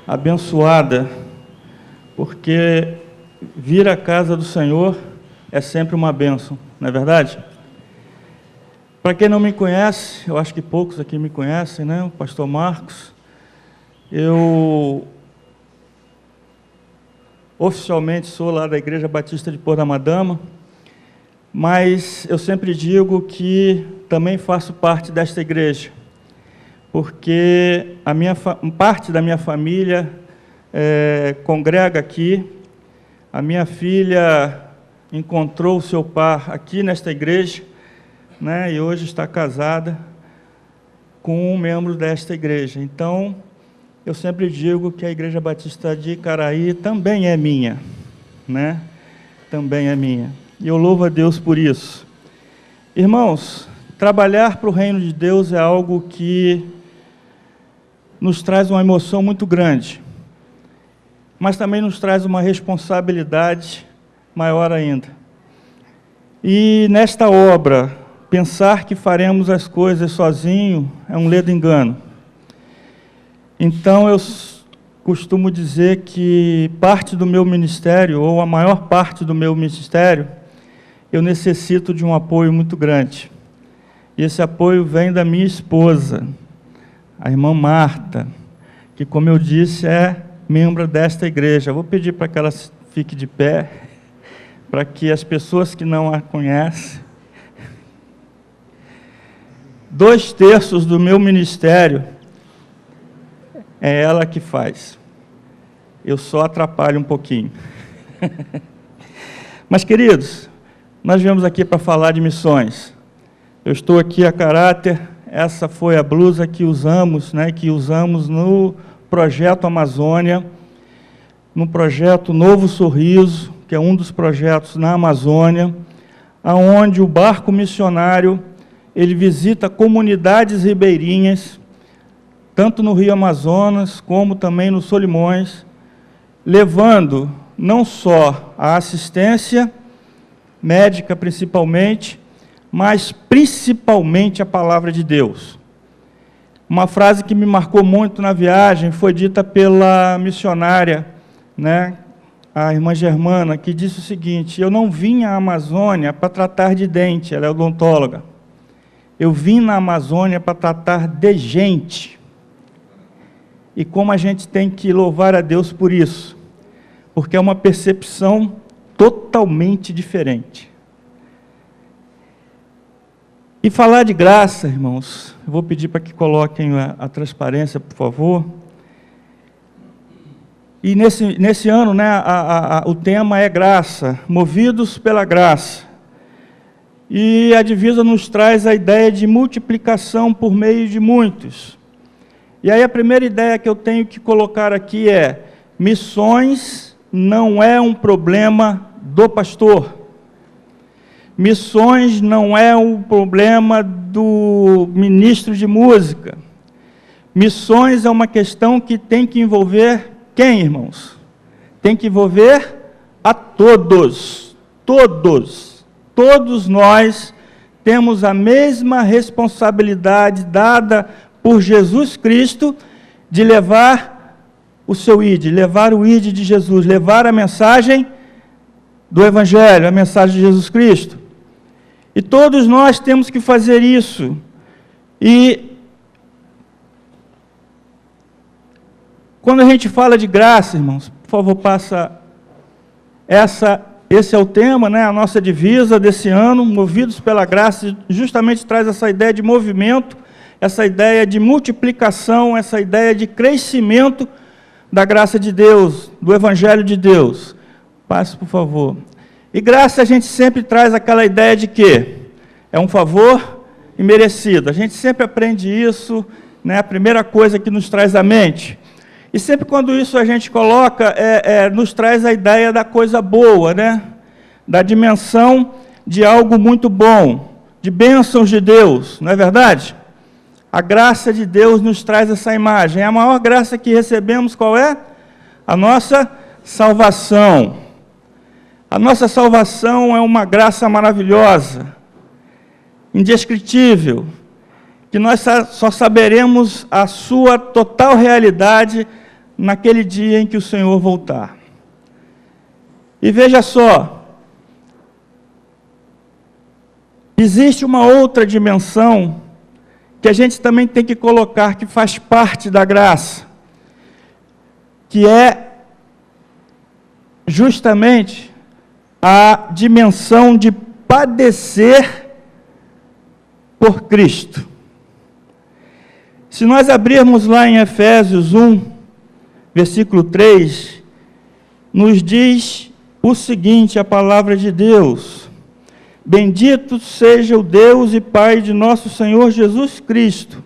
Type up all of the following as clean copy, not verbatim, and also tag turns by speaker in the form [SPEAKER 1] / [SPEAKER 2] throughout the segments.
[SPEAKER 1] abençoada, porque vir à casa do Senhor é sempre uma bênção, não é verdade? Para quem não me conhece, eu acho que poucos aqui me conhecem, né? O pastor Marcos, eu oficialmente sou lá da Igreja Batista de Porto da Madama, mas eu sempre digo que também faço parte desta igreja, porque parte da minha família congrega aqui. A minha filha encontrou o seu par aqui nesta igreja, né, e hoje está casada com um membro desta igreja. Então, eu sempre digo que a Igreja Batista de Icaraí também é minha, né? Também é minha. E eu louvo a Deus por isso. Irmãos, trabalhar para o reino de Deus é algo que nos traz uma emoção muito grande, mas também nos traz uma responsabilidade maior ainda. E nesta obra, pensar que faremos as coisas sozinho é um ledo engano. Então, eu costumo dizer que parte do meu ministério, ou a maior parte do meu ministério, eu necessito de um apoio muito grande. E esse apoio vem da minha esposa, a irmã Marta, que, como eu disse, é membro desta igreja. Eu vou pedir para que ela fique de pé, para que as pessoas que não a conhecem... 2/3 do meu ministério é ela que faz. Eu só atrapalho um pouquinho. Mas, queridos, nós viemos aqui para falar de missões. Eu estou aqui a caráter, essa foi a blusa que usamos, né, no projeto Amazônia, no projeto Novo Sorriso, que é um dos projetos na Amazônia, aonde o barco missionário, ele visita comunidades ribeirinhas, tanto no Rio Amazonas, como também no Solimões, levando não só a assistência médica, principalmente, mas principalmente a palavra de Deus. Uma frase que me marcou muito na viagem foi dita pela missionária, né, a irmã Germana, que disse o seguinte: eu não vim à Amazônia para tratar de dente, ela é odontóloga. Eu vim na Amazônia para tratar de gente. E como a gente tem que louvar a Deus por isso, porque é uma percepção totalmente diferente. E falar de graça, irmãos, eu vou pedir para que coloquem a transparência, por favor. E nesse ano, né, o tema é graça, movidos pela graça. E a divisa nos traz a ideia de multiplicação por meio de muitos. E aí a primeira ideia que eu tenho que colocar aqui é: missões não é um problema do pastor. Missões não é um problema do ministro de música. Missões é uma questão que tem que envolver quem, irmãos? Tem que envolver a todos. Todos. Todos nós temos a mesma responsabilidade dada por Jesus Cristo de levar o seu ID, levar o ID de Jesus, levar a mensagem do Evangelho, a mensagem de Jesus Cristo. E todos nós temos que fazer isso. E quando a gente fala de graça, irmãos, por favor, passa esse é o tema, né, a nossa divisa desse ano, movidos pela graça, justamente traz essa ideia de movimento, essa ideia de multiplicação, essa ideia de crescimento da graça de Deus, do Evangelho de Deus. Passe, por favor. E graça a gente sempre traz aquela ideia de que é um favor imerecido. A gente sempre aprende isso, né, a primeira coisa que nos traz à mente. E sempre quando isso a gente coloca, nos traz a ideia da coisa boa, né? Da dimensão de algo muito bom, de bênçãos de Deus, não é verdade? A graça de Deus nos traz essa imagem. A maior graça que recebemos qual é? A nossa salvação. A nossa salvação é uma graça maravilhosa, indescritível, que nós só saberemos a sua total realidade naquele dia em que o Senhor voltar. E veja só, existe uma outra dimensão que a gente também tem que colocar, que faz parte da graça, que é justamente a dimensão de padecer por Cristo. Se nós abrirmos lá em Efésios 1, versículo 3, nos diz o seguinte, a palavra de Deus: bendito seja o Deus e Pai de nosso Senhor Jesus Cristo,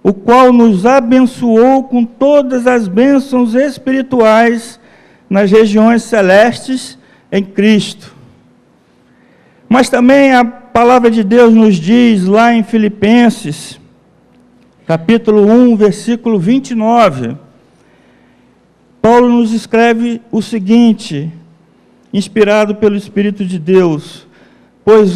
[SPEAKER 1] o qual nos abençoou com todas as bênçãos espirituais nas regiões celestes em Cristo. Mas também a palavra de Deus nos diz lá em Filipenses, capítulo 1, versículo 29, Paulo nos escreve o seguinte, inspirado pelo Espírito de Deus: pois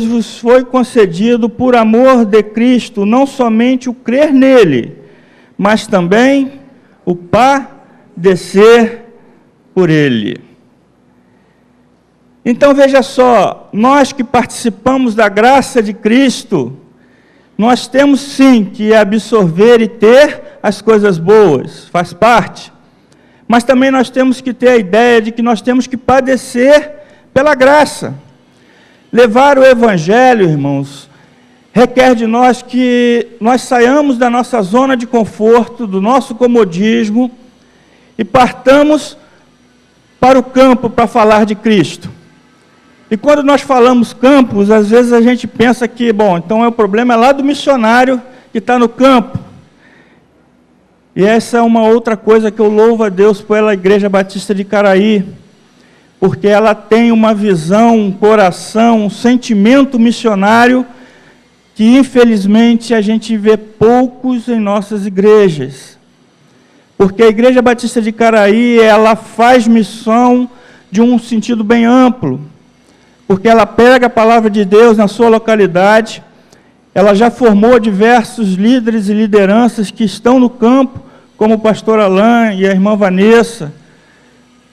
[SPEAKER 1] vos foi concedido por amor de Cristo, não somente o crer nele, mas também o padecer por ele. Então veja só, nós que participamos da graça de Cristo, nós temos sim que absorver e ter as coisas boas, faz parte, mas também nós temos que ter a ideia de que nós temos que padecer pela graça. Levar o Evangelho, irmãos, requer de nós que nós saiamos da nossa zona de conforto, do nosso comodismo, e partamos para o campo para falar de Cristo. E quando nós falamos campos, às vezes a gente pensa que, bom, então o problema é lá do missionário que está no campo. E essa é uma outra coisa que eu louvo a Deus pela Igreja Batista de Caraí, porque ela tem uma visão, um coração, um sentimento missionário que infelizmente a gente vê poucos em nossas igrejas. Porque a Igreja Batista de Caraí, ela faz missão de um sentido bem amplo, porque ela pega a palavra de Deus na sua localidade, ela já formou diversos líderes e lideranças que estão no campo, como o pastor Alain e a irmã Vanessa,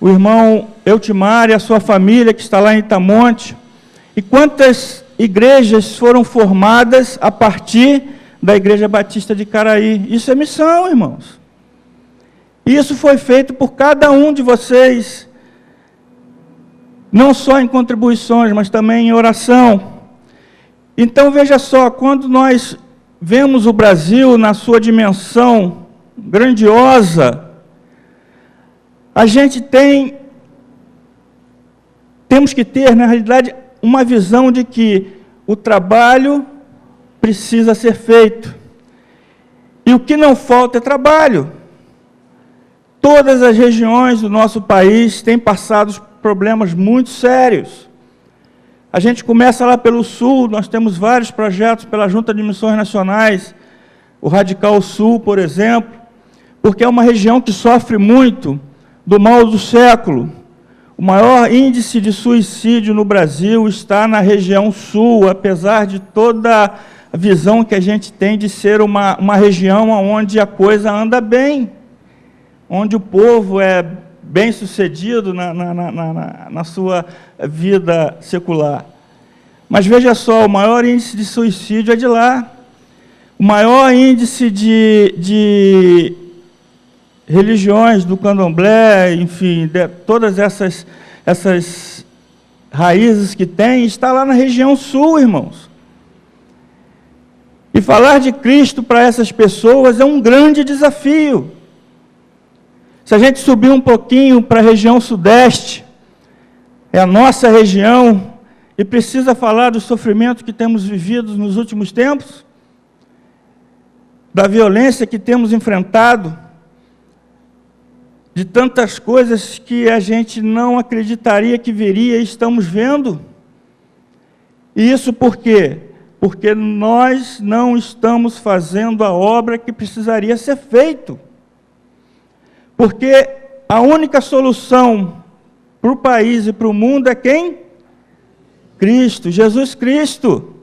[SPEAKER 1] o irmão Eutimar e a sua família que está lá em Itamonte. E quantas igrejas foram formadas a partir da Igreja Batista de Caraí? Isso é missão, irmãos. Isso foi feito por cada um de vocês, não só em contribuições, mas também em oração. Então, veja só, quando nós vemos o Brasil na sua dimensão grandiosa, a gente temos que ter, na realidade, uma visão de que o trabalho precisa ser feito. E o que não falta é trabalho. Todas as regiões do nosso país têm passado problemas muito sérios. A gente começa lá pelo Sul, nós temos vários projetos pela Junta de Missões Nacionais, o Radical Sul, por exemplo, porque é uma região que sofre muito do mal do século. O maior índice de suicídio no Brasil está na região Sul, apesar de toda a visão que a gente tem de ser uma região onde a coisa anda bem, onde o povo é bem sucedido na sua vida secular. Mas veja só, o maior índice de suicídio é de lá. O maior índice de religiões do candomblé, enfim, todas essas raízes que tem, está lá na região Sul, irmãos. E falar de Cristo para essas pessoas é um grande desafio. Se a gente subir um pouquinho para a região Sudeste, é a nossa região, e precisa falar do sofrimento que temos vivido nos últimos tempos, da violência que temos enfrentado, de tantas coisas que a gente não acreditaria que viria e estamos vendo. E isso por quê? Porque nós não estamos fazendo a obra que precisaria ser feita. Porque a única solução para o país e para o mundo é quem? Cristo, Jesus Cristo.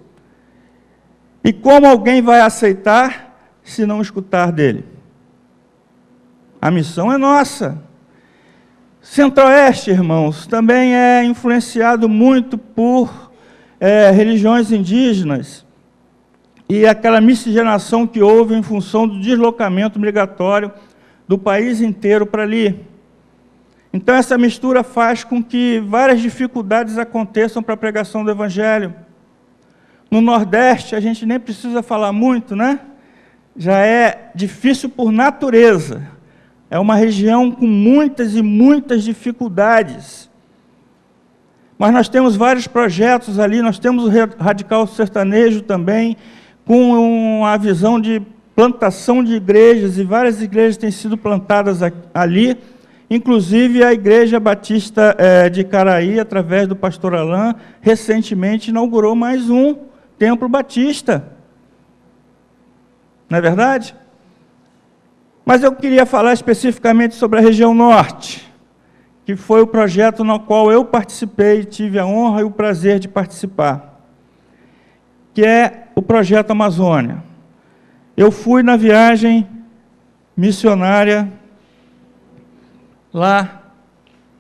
[SPEAKER 1] E como alguém vai aceitar se não escutar dele? A missão é nossa. Centro-Oeste, irmãos, também é influenciado muito por religiões indígenas e aquela miscigenação que houve em função do deslocamento migratório do país inteiro para ali. Então, essa mistura faz com que várias dificuldades aconteçam para a pregação do Evangelho. No Nordeste, a gente nem precisa falar muito, né? Já é difícil por natureza. É uma região com muitas e muitas dificuldades. Mas nós temos vários projetos ali, nós temos o Radical Sertanejo também, com a visão de plantação de igrejas, e várias igrejas têm sido plantadas ali, inclusive a Igreja Batista de Caraí, através do pastor Alain, recentemente inaugurou mais um templo batista. Não é verdade? Mas eu queria falar especificamente sobre a região norte, que foi o projeto no qual eu participei, tive a honra e o prazer de participar, que é o Projeto Amazônia. Eu fui na viagem missionária lá,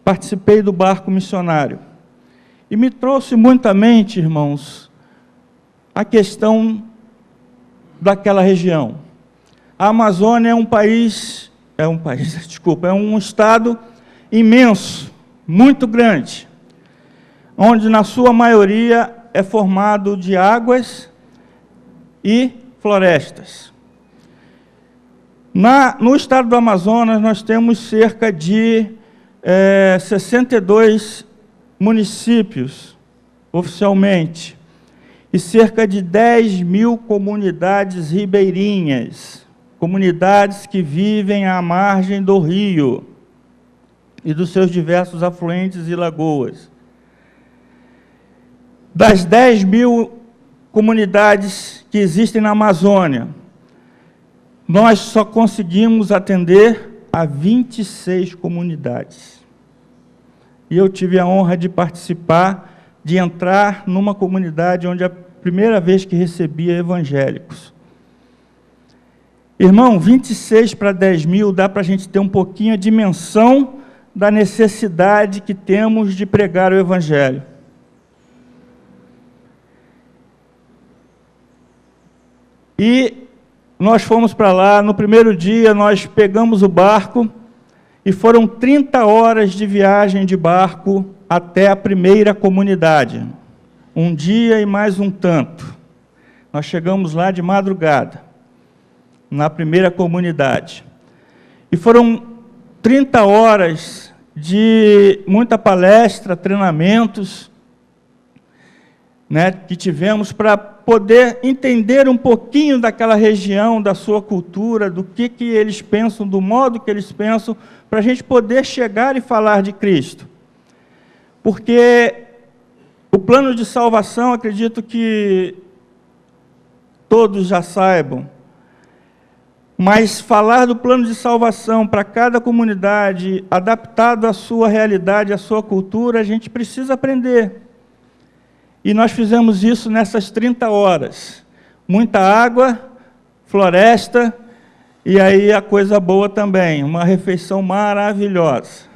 [SPEAKER 1] participei do barco missionário, e me trouxe muito à mente, irmãos, a questão daquela região. A Amazônia é um estado imenso, muito grande, onde na sua maioria é formado de águas e florestas. No estado do Amazonas, nós temos cerca de 62 municípios, oficialmente, e cerca de 10 mil comunidades ribeirinhas, comunidades que vivem à margem do rio e dos seus diversos afluentes e lagoas. Das 10 mil comunidades que existem na Amazônia, nós só conseguimos atender a 26 comunidades. E eu tive a honra de participar, de entrar numa comunidade onde a primeira vez que recebia evangélicos. Irmão, 26 para 10 mil dá para a gente ter um pouquinho a dimensão da necessidade que temos de pregar o Evangelho. E nós fomos para lá, no primeiro dia nós pegamos o barco, e foram 30 horas de viagem de barco até a primeira comunidade. Um dia e mais um tanto. Nós chegamos lá de madrugada, na primeira comunidade. E foram 30 horas de muita palestra, treinamentos, né, que tivemos para poder entender um pouquinho daquela região, da sua cultura, do que eles pensam, do modo que eles pensam, para a gente poder chegar e falar de Cristo. Porque o plano de salvação, acredito que todos já saibam, mas falar do plano de salvação para cada comunidade, adaptado à sua realidade, à sua cultura, a gente precisa aprender. E nós fizemos isso nessas 30 horas. Muita água, floresta, e aí a coisa boa também, uma refeição maravilhosa.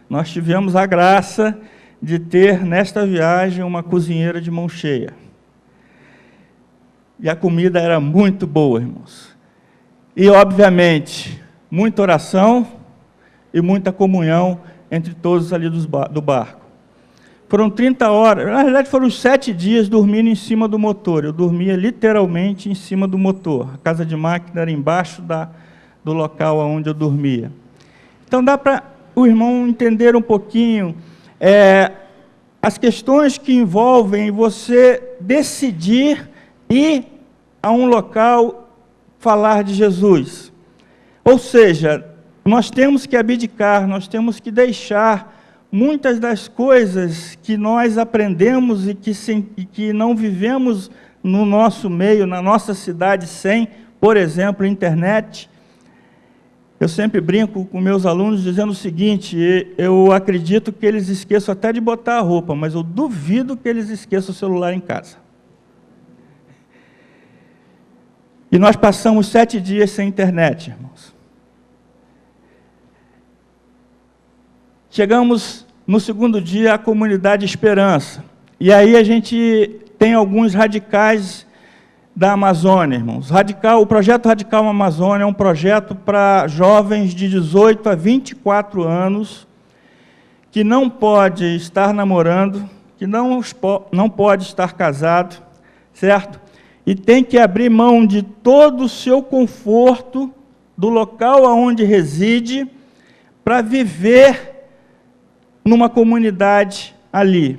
[SPEAKER 1] Nós tivemos a graça de ter, nesta viagem, uma cozinheira de mão cheia. E a comida era muito boa, irmãos. E, obviamente, muita oração e muita comunhão entre todos ali do barco. Foram 30 horas, na verdade foram 7 dias dormindo em cima do motor. Eu dormia literalmente em cima do motor. A casa de máquina era embaixo do local onde eu dormia. Então dá para o irmão entender um pouquinho as questões que envolvem você decidir ir a um local falar de Jesus. Ou seja, nós temos que abdicar, nós temos que deixar muitas das coisas que nós aprendemos e que não vivemos no nosso meio, na nossa cidade, sem, por exemplo, internet. Eu sempre brinco com meus alunos dizendo o seguinte: eu acredito que eles esqueçam até de botar a roupa, mas eu duvido que eles esqueçam o celular em casa. E nós passamos 7 dias sem internet, irmãos. Chegamos no segundo dia à comunidade Esperança. E aí a gente tem alguns radicais da Amazônia, irmãos. O projeto Radical Amazônia é um projeto para jovens de 18 a 24 anos que não pode estar namorando, que não pode estar casado, certo? E tem que abrir mão de todo o seu conforto, do local onde reside, para viver numa comunidade ali.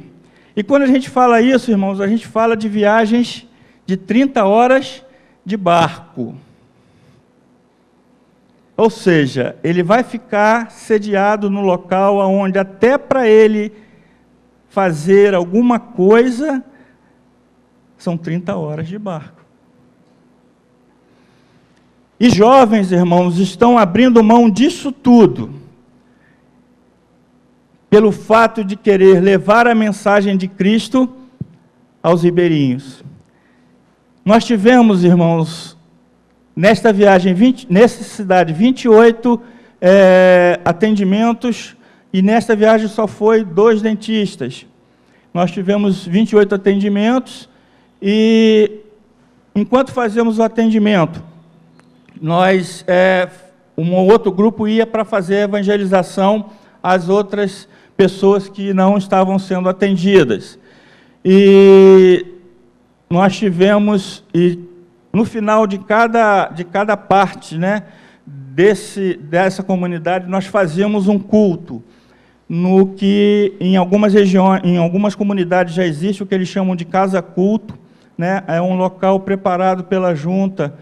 [SPEAKER 1] E quando a gente fala isso, irmãos, a gente fala de viagens de 30 horas de barco. Ou seja, ele vai ficar sediado no local onde até para ele fazer alguma coisa, são 30 horas de barco. E jovens, irmãos, estão abrindo mão disso tudo, pelo fato de querer levar a mensagem de Cristo aos ribeirinhos. Nós tivemos, irmãos, nesta viagem, nessa cidade, 28 atendimentos, e nesta viagem só foi 2 dentistas. Nós tivemos 28 atendimentos, e enquanto fazíamos o atendimento, um outro grupo ia para fazer a evangelização às outras pessoas que não estavam sendo atendidas. E nós tivemos, e no final de cada parte, né, dessa comunidade, nós fazíamos um culto, no que em algumas regiões, em algumas comunidades já existe o que eles chamam de casa-culto, né, é um local preparado pela junta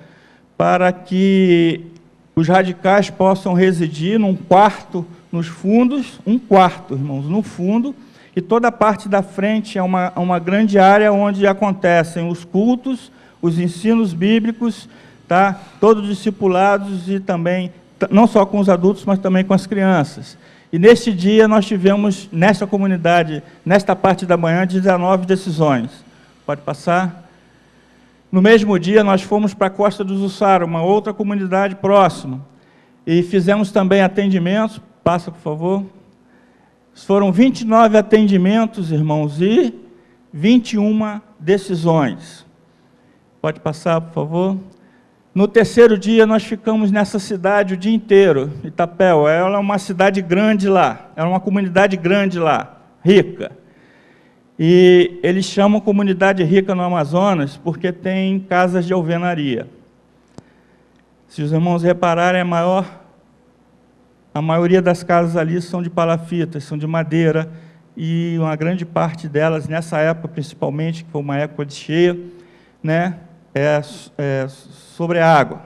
[SPEAKER 1] para que os radicais possam residir num quarto nos fundos, um quarto, irmãos, no fundo, e toda a parte da frente é uma grande área onde acontecem os cultos, os ensinos bíblicos, tá? Todos discipulados e também, não só com os adultos, mas também com as crianças. E neste dia nós tivemos, nesta comunidade, nesta parte da manhã, 19 decisões. Pode passar? No mesmo dia nós fomos para a Costa do Jussara, uma outra comunidade próxima, e fizemos também atendimentos. Passa, por favor. Foram 29 atendimentos, irmãos, e 21 decisões. Pode passar, por favor. No terceiro dia, nós ficamos nessa cidade o dia inteiro, Itapéu. Ela é uma cidade grande lá, é uma comunidade grande lá, rica. E eles chamam comunidade rica no Amazonas porque tem casas de alvenaria. Se os irmãos repararem, a maioria das casas ali são de palafitas, são de madeira, e uma grande parte delas, nessa época principalmente, que foi uma época de cheia, né, sobre a água.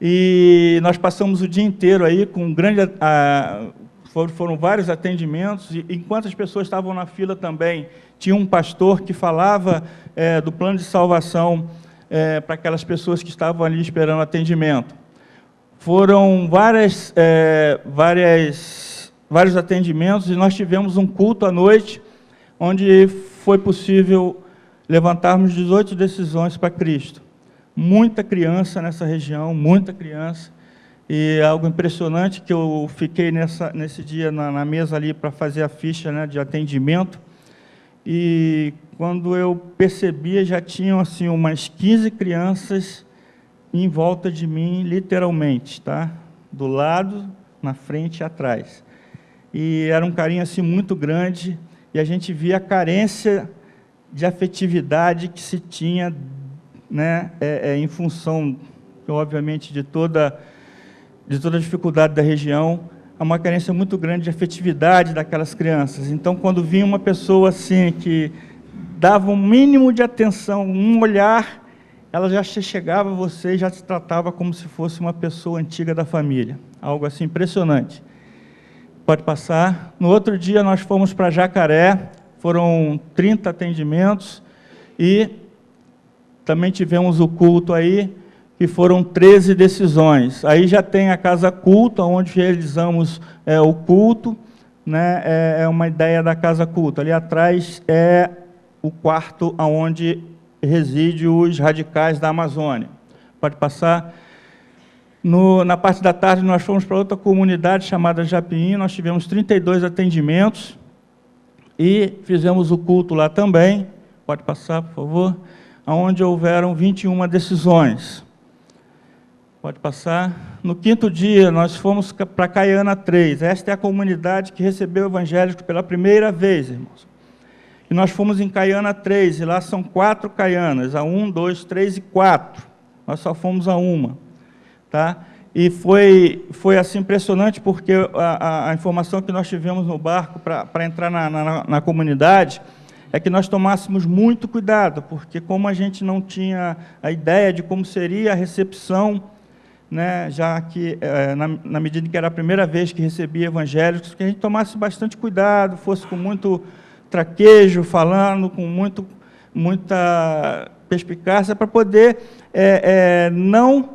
[SPEAKER 1] E nós passamos o dia inteiro aí com foram vários atendimentos, e enquanto as pessoas estavam na fila também, tinha um pastor que falava do plano de salvação para aquelas pessoas que estavam ali esperando atendimento. Foram vários atendimentos, e nós tivemos um culto à noite, onde foi possível levantarmos 18 decisões para Cristo. Muita criança nessa região, muita criança, e algo impressionante que eu fiquei nesse dia na mesa ali para fazer a ficha, né, de atendimento, e quando eu percebia, já tinham assim umas 15 crianças em volta de mim, literalmente, tá? Do lado, na frente e atrás. E era um carinho assim muito grande, e a gente via a carência de afetividade que se tinha, né, em função, obviamente, de toda a dificuldade da região, há uma carência muito grande de afetividade daquelas crianças. Então, quando vinha uma pessoa assim, que dava um mínimo de atenção, um olhar, ela já chegava a você e já se tratava como se fosse uma pessoa antiga da família. Algo assim impressionante. Pode passar. No outro dia, nós fomos para Jacaré, foram 30 atendimentos, e também tivemos o culto aí, que foram 13 decisões. Aí já tem a casa culto, onde realizamos o culto, né, é uma ideia da casa culto. Ali atrás é o quarto onde reside os radicais da Amazônia. Pode passar. Na parte da tarde, nós fomos para outra comunidade chamada Japim, nós tivemos 32 atendimentos e fizemos o culto lá também, pode passar, por favor, onde houveram 21 decisões. Pode passar. No quinto dia, nós fomos para Caiana 3. Esta é a comunidade que recebeu o evangélico pela primeira vez, irmãos. E nós fomos em Caiana 3, e lá são 4 Caianas, a 1, 2, 3 e 4. Nós só fomos a uma. Tá? E foi assim impressionante, porque a informação que nós tivemos no barco para entrar na comunidade é que nós tomássemos muito cuidado, porque como a gente não tinha a ideia de como seria a recepção, né, já que, na medida que era a primeira vez que recebia evangélicos, que a gente tomasse bastante cuidado, fosse com muito traquejo, falando com muita perspicácia, para poder não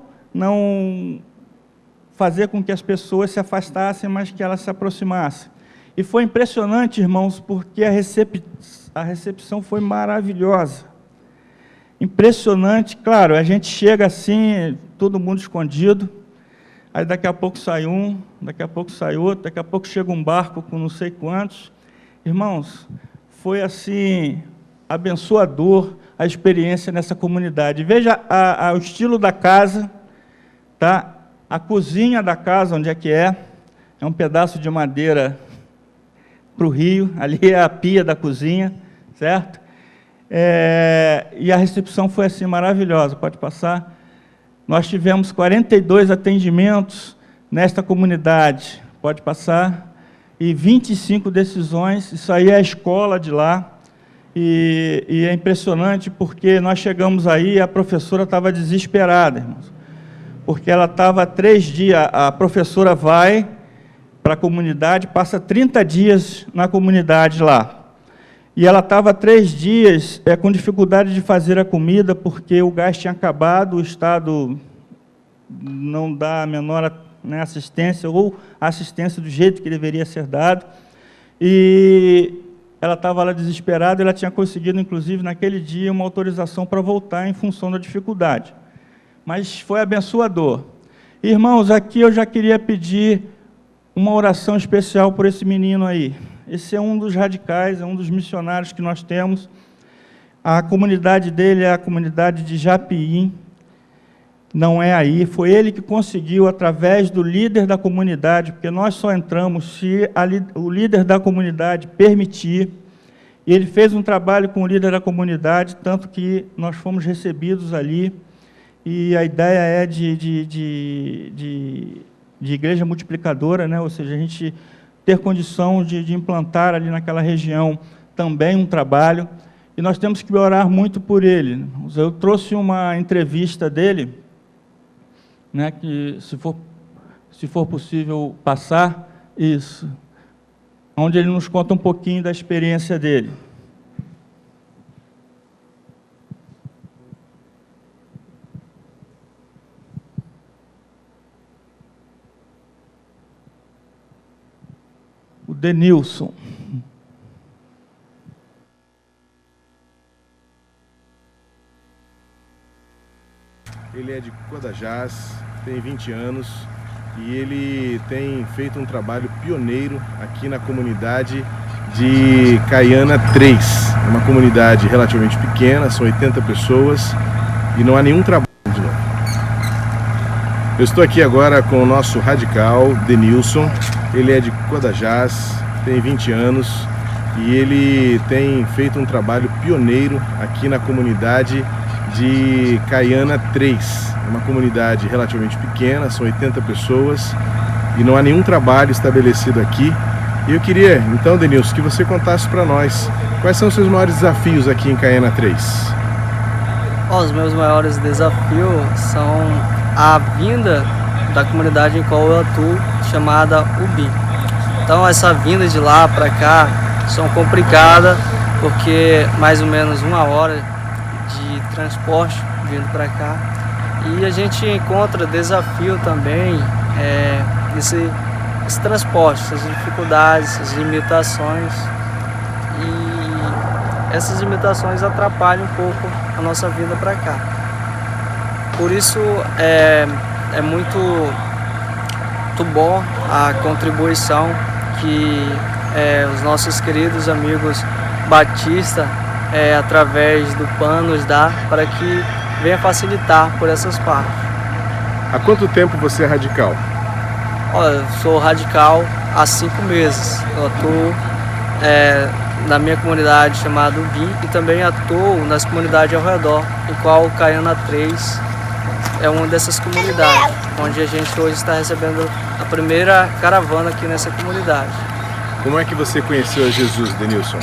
[SPEAKER 1] fazer com que as pessoas se afastassem, mas que elas se aproximassem. E foi impressionante, irmãos, porque a recepção foi maravilhosa. Impressionante, claro, a gente chega assim, todo mundo escondido, aí daqui a pouco sai um, daqui a pouco sai outro, daqui a pouco chega um barco com não sei quantos. Irmãos, foi assim, abençoador a experiência nessa comunidade. Veja o estilo da casa, tá? A cozinha da casa, onde é que é um pedaço de madeira para o rio, ali é a pia da cozinha, certo? E a recepção foi assim maravilhosa, pode passar. Nós tivemos 42 atendimentos nesta comunidade, pode passar, e 25 decisões, isso aí é a escola de lá, e é impressionante porque nós chegamos aí e a professora estava desesperada, irmãos, porque ela estava 3 dias, a professora vai para a comunidade, passa 30 dias na comunidade lá, e ela estava 3 dias com dificuldade de fazer a comida, porque o gás tinha acabado, o Estado não dá a menor assistência, ou assistência do jeito que deveria ser dado, e ela estava lá desesperada, ela tinha conseguido, inclusive, naquele dia, uma autorização para voltar em função da dificuldade. Mas foi abençoador. Irmãos, aqui eu já queria pedir uma oração especial por esse menino aí. Esse é um dos radicais, é um dos missionários que nós temos. A comunidade dele é a comunidade de Japim, não é aí. Foi ele que conseguiu, através do líder da comunidade, porque nós só entramos se o líder da comunidade permitir. E ele fez um trabalho com o líder da comunidade, tanto que nós fomos recebidos ali. E a ideia é de igreja multiplicadora, né? Ou seja, a gente ter condição de implantar ali naquela região também um trabalho, e nós temos que orar muito por ele. Eu trouxe uma entrevista dele, né, que se for possível passar, isso, onde ele nos conta um pouquinho da experiência dele. O Denilson.
[SPEAKER 2] Ele é de Codajás, tem 20 anos e ele tem feito um trabalho pioneiro aqui na comunidade de Caiana 3. É uma comunidade relativamente pequena, são 80 pessoas e não há nenhum trabalho de novo. Eu estou aqui agora com o nosso radical, Denilson. Ele é de Codajás, tem 20 anos e ele tem feito um trabalho pioneiro aqui na comunidade de Caiana 3. É uma comunidade relativamente pequena, são 80 pessoas e não há nenhum trabalho estabelecido aqui. E eu queria, então, Denilson, que você contasse para nós quais são os seus maiores desafios aqui em Caiana 3.
[SPEAKER 3] Os meus maiores desafios são a vinda da comunidade em qual eu atuo, chamada UBI. Então essa vinda de lá para cá são complicadas, porque mais ou menos 1 hora de transporte vindo para cá. E a gente encontra desafio também nesse transporte, essas dificuldades, essas limitações. E essas limitações atrapalham um pouco a nossa vinda para cá. Por isso, é muito bom a contribuição que os nossos queridos amigos Batista, através do PAN, nos dá para que venha facilitar por essas partes.
[SPEAKER 2] Há quanto tempo você é radical?
[SPEAKER 3] Olha, eu sou radical há 5 meses. Eu atuo na minha comunidade chamada UBI e também atuo nas comunidades ao redor, em qual o Caiana 3 é uma dessas comunidades, onde a gente hoje está recebendo a primeira caravana aqui nessa comunidade.
[SPEAKER 2] Como é que você conheceu a Jesus, Denilson?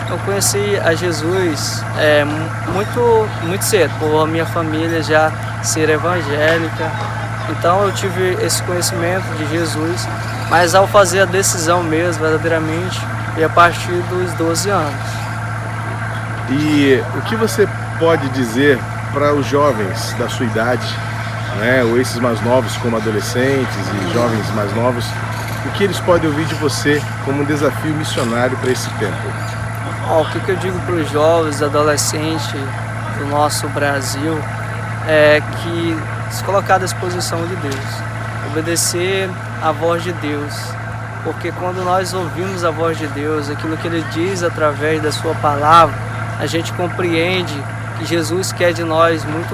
[SPEAKER 3] Eu conheci a Jesus muito cedo, por a minha família já ser evangélica. Então eu tive esse conhecimento de Jesus, mas ao fazer a decisão mesmo, verdadeiramente, foi a partir dos 12 anos.
[SPEAKER 2] E o que você pode dizer para os jovens da sua idade, né, ou esses mais novos como adolescentes e jovens mais novos, o que eles podem ouvir de você como um desafio missionário para esse tempo?
[SPEAKER 3] O que eu digo para os jovens, adolescentes do nosso Brasil é que se colocar à disposição de Deus, obedecer à voz de Deus, porque quando nós ouvimos a voz de Deus, aquilo que Ele diz através da sua palavra, a gente compreende que Jesus quer de nós muito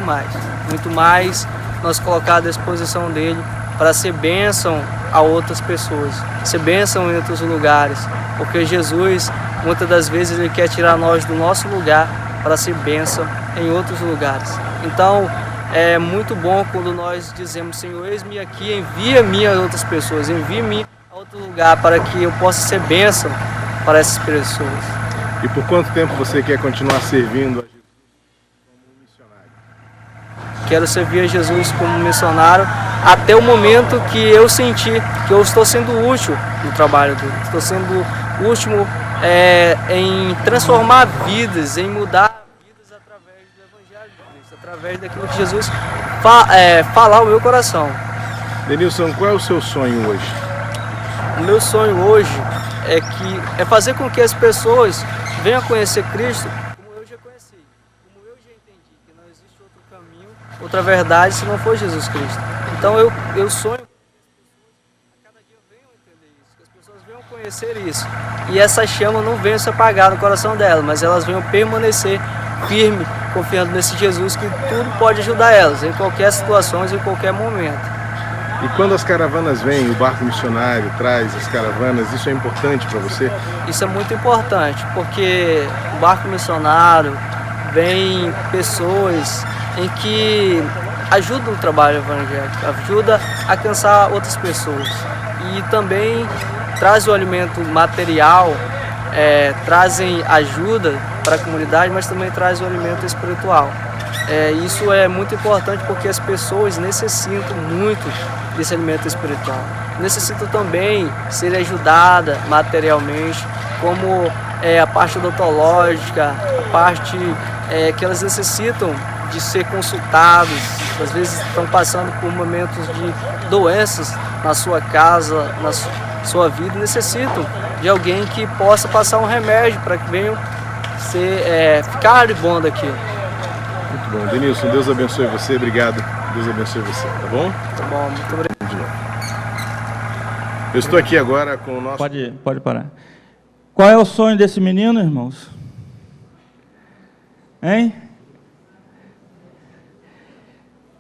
[SPEAKER 3] mais nós colocar à disposição dEle para ser bênção a outras pessoas, ser bênção em outros lugares, porque Jesus, muitas das vezes, Ele quer tirar nós do nosso lugar para ser bênção em outros lugares. Então, é muito bom quando nós dizemos: Senhor, eis-me aqui, envia-me a outras pessoas, envia-me a outro lugar para que eu possa ser bênção para essas pessoas.
[SPEAKER 2] E por quanto tempo você quer continuar servindo a Jesus como missionário?
[SPEAKER 3] Quero servir a Jesus como missionário até o momento que eu sentir que eu estou sendo útil no trabalho dele, estou sendo útil em transformar vidas, em mudar vidas através do Evangelho de Cristo, através daquilo que Jesus falar ao meu coração.
[SPEAKER 2] Denilson, qual é o seu sonho hoje?
[SPEAKER 3] O meu sonho hoje é fazer com que as pessoas venham a conhecer Cristo como eu já conheci, como eu já entendi, que não existe outro caminho, outra verdade se não for Jesus Cristo. Então eu sonho que as pessoas a cada dia venham entender isso, que as pessoas venham conhecer isso. E essa chama não venha se apagar no coração delas, mas elas venham permanecer firmes, confiando nesse Jesus que tudo pode ajudar elas, em qualquer situação, em qualquer momento.
[SPEAKER 2] E quando as caravanas vêm, o barco missionário traz as caravanas, isso é importante para você?
[SPEAKER 3] Isso é muito importante, porque o barco missionário vem pessoas em que ajudam o trabalho evangélico, ajuda a alcançar outras pessoas. E também traz o alimento material, trazem ajuda para a comunidade, mas também traz o alimento espiritual. Isso é muito importante porque as pessoas necessitam muito desse alimento espiritual. Necessitam também ser ajudadas materialmente, como a parte odontológica, a parte que elas necessitam de ser consultados. Às vezes estão passando por momentos de doenças na sua casa, na sua vida, e necessitam de alguém que possa passar um remédio para que venham ficar de bom daquilo.
[SPEAKER 2] Muito bom. Denilson, Deus abençoe você, obrigado. Deus abençoe você, tá bom?
[SPEAKER 3] Tá bom, muito obrigado.
[SPEAKER 2] De novo. Eu estou aqui agora com o nosso...
[SPEAKER 1] Pode parar. Qual é o sonho desse menino, irmãos? Hein?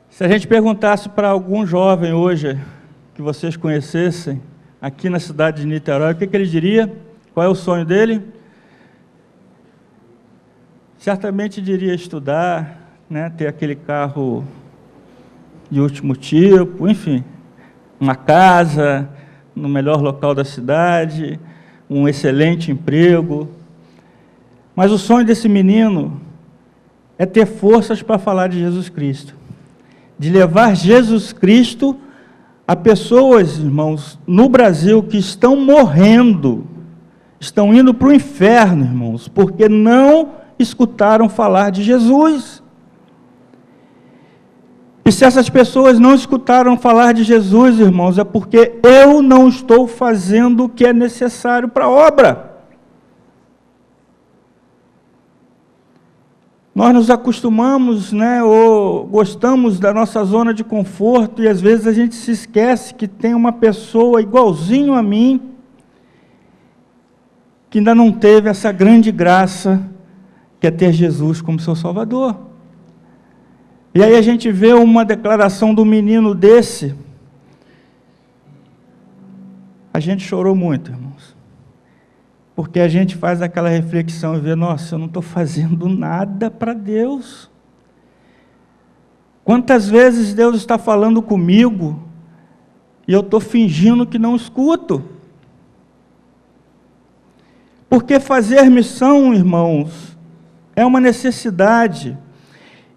[SPEAKER 1] Se a gente perguntasse para algum jovem hoje, que vocês conhecessem, aqui na cidade de Niterói, o que ele diria? Qual é o sonho dele? Certamente diria estudar, né, ter aquele carro de último tipo, enfim, uma casa no melhor local da cidade, um excelente emprego. Mas o sonho desse menino é ter forças para falar de Jesus Cristo, de levar Jesus Cristo a pessoas, irmãos, no Brasil que estão morrendo, estão indo para o inferno, irmãos, porque não escutaram falar de Jesus. E se essas pessoas não escutaram falar de Jesus, irmãos, é porque eu não estou fazendo o que é necessário para a obra. Nós nos acostumamos, né, ou gostamos da nossa zona de conforto, e às vezes a gente se esquece que tem uma pessoa igualzinho a mim, que ainda não teve essa grande graça, que é ter Jesus como seu Salvador. E aí a gente vê uma declaração do menino desse, a gente chorou muito, irmãos, porque a gente faz aquela reflexão e vê, nossa, eu não estou fazendo nada para Deus. Quantas vezes Deus está falando comigo e eu estou fingindo que não escuto? Porque fazer missão, irmãos, é uma necessidade.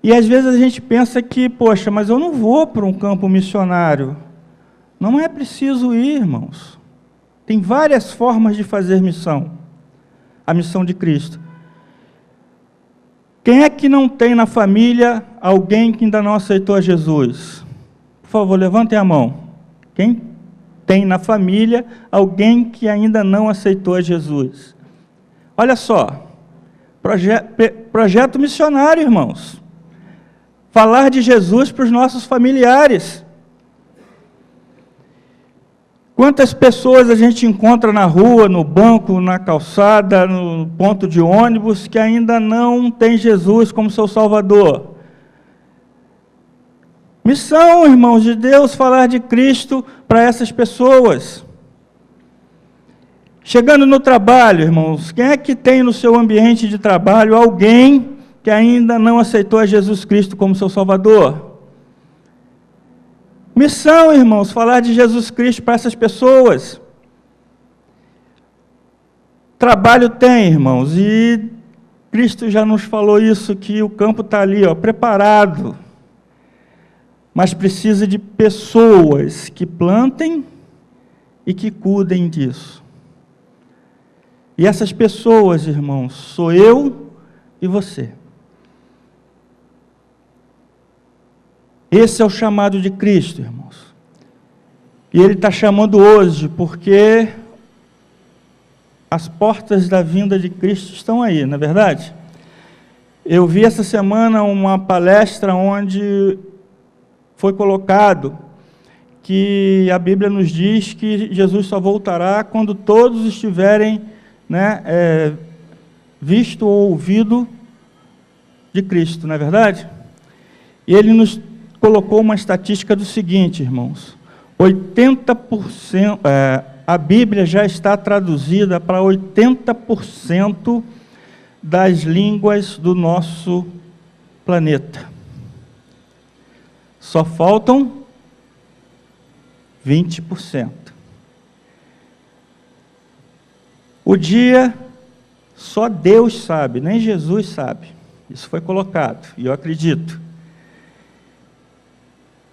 [SPEAKER 1] E às vezes a gente pensa que, poxa, mas eu não vou para um campo missionário. Não é preciso ir, irmãos. Tem várias formas de fazer missão. A missão de Cristo. Quem é que não tem na família alguém que ainda não aceitou a Jesus? Por favor, levantem a mão. Quem tem na família alguém que ainda não aceitou a Jesus? Olha só. Projeto missionário, irmãos. Falar de Jesus para os nossos familiares. Quantas pessoas a gente encontra na rua, no banco, na calçada, no ponto de ônibus, que ainda não tem Jesus como seu Salvador? Missão, irmãos, de Deus, falar de Cristo para essas pessoas. Chegando no trabalho, irmãos, quem é que tem no seu ambiente de trabalho alguém que ainda não aceitou a Jesus Cristo como seu Salvador? Missão, irmãos, falar de Jesus Cristo para essas pessoas. Trabalho tem, irmãos, e Cristo já nos falou isso, que o campo está ali, ó, preparado. Mas precisa de pessoas que plantem e que cuidem disso. E essas pessoas, irmãos, sou eu e você. Esse é o chamado de Cristo, irmãos. E Ele está chamando hoje, porque as portas da vinda de Cristo estão aí, não é verdade? Eu vi essa semana uma palestra onde foi colocado que a Bíblia nos diz que Jesus só voltará quando todos estiverem, né, visto ou ouvido de Cristo, não é verdade? E Ele nos colocou uma estatística do seguinte, irmãos, 80%, a Bíblia já está traduzida para 80% das línguas do nosso planeta. Só faltam 20%. O dia, só Deus sabe, nem Jesus sabe. Isso foi colocado, e eu acredito.